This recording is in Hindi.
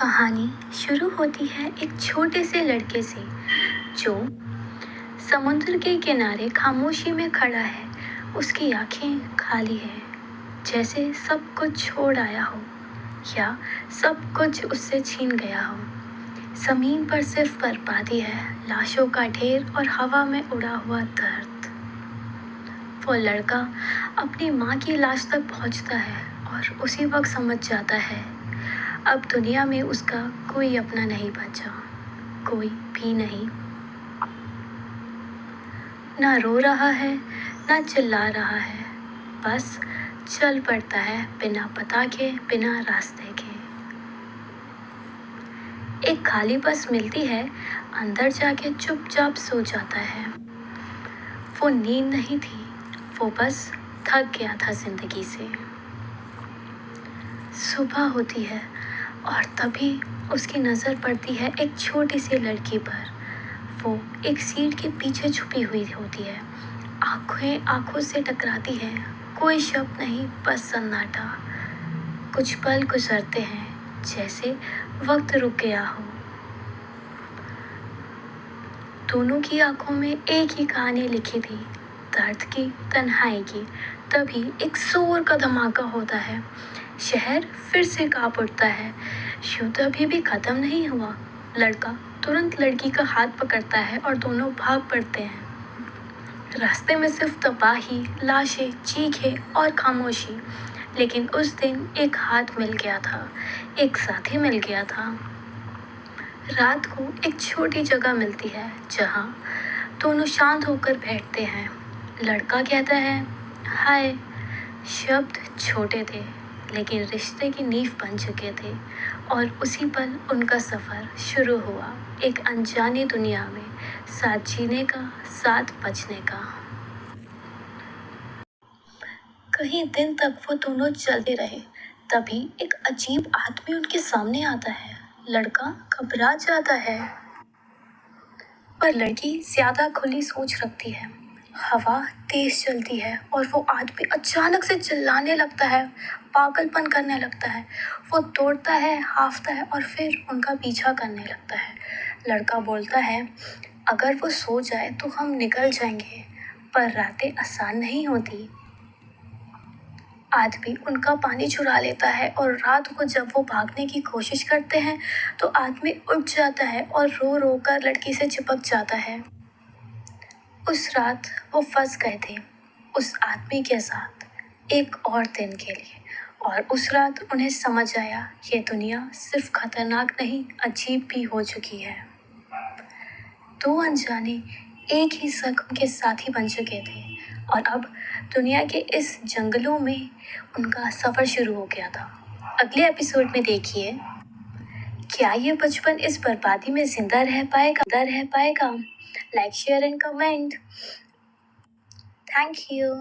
कहानी शुरू होती है एक छोटे से लड़के से जो समुद्र के किनारे खामोशी में खड़ा है। उसकी आंखें खाली हैं, जैसे सब कुछ छोड़ आया हो या सब कुछ उससे छीन गया हो। जमीन पर सिर्फ बर्बादी है, लाशों का ढेर और हवा में उड़ा हुआ दर्द। वो लड़का अपनी माँ की लाश तक पहुँचता है और उसी वक्त समझ जाता है अब दुनिया में उसका कोई अपना नहीं बचा, कोई भी नहीं। ना रो रहा है, ना चिल्ला रहा है, बस चल पड़ता है बिना पता के, बिना रास्ते के। एक खाली बस मिलती है, अंदर जाके चुपचाप सो जाता है। वो नींद नहीं थी, वो बस थक गया था जिंदगी से। सुबह होती है और तभी उसकी नज़र पड़ती है एक छोटी सी लड़की पर। वो एक सीट के पीछे छुपी हुई होती है, आंखें आंखों से टकराती हैं, कोई शब्द नहीं, बस सन्नाटा। कुछ पल गुजरते हैं, जैसे वक्त रुक गया हो। दोनों की आंखों में एक ही कहानी लिखी थी, दर्द की, तन्हाई की। तभी एक जोर का धमाका होता है, शहर फिर से कांप उठता है। युद्ध अभी भी खत्म नहीं हुआ। लड़का तुरंत लड़की का हाथ पकड़ता है और दोनों भाग पड़ते हैं। रास्ते में सिर्फ तबाही, लाशें, चीखें और खामोशी। लेकिन उस दिन एक हाथ मिल गया था, एक साथी मिल गया था। रात को एक छोटी जगह मिलती है जहाँ दोनों शांत होकर बैठते हैं। लड़का कहता है, हाय। शब्द छोटे थे, लेकिन रिश्ते की नींव बन चुके थे। और उसी पल उनका सफ़र शुरू हुआ, एक अनजानी दुनिया में, साथ जीने का, साथ बचने का। कई दिन तक वो दोनों चलते रहे। तभी एक अजीब आदमी उनके सामने आता है। लड़का घबरा जाता है, पर लड़की ज्यादा खुली सोच रखती है। हवा तेज चलती है और वो आदमी अचानक से चिल्लाने लगता है, पागलपन करने लगता है। वो दौड़ता है, हांफता है और फिर उनका पीछा करने लगता है। लड़का बोलता है, अगर वो सो जाए तो हम निकल जाएंगे, पर रातें आसान नहीं होती। आदमी उनका पानी चुरा लेता है और रात को जब वो भागने की कोशिश करते हैं तो आदमी उठ जाता है और रो रो कर लड़की से चिपक जाता है। उस रात वो फंस गए थे उस आदमी के साथ एक और दिन के लिए। और उस रात उन्हें समझ आया, ये दुनिया सिर्फ खतरनाक नहीं, अजीब भी हो चुकी है। दो अनजाने एक ही जख्म के साथी बन चुके थे और अब दुनिया के इस जंगलों में उनका सफ़र शुरू हो गया था। अगले एपिसोड में देखिए, क्या ये बचपन इस बर्बादी में जिंदा रह पाएगा? Like, share and comment. Thank you.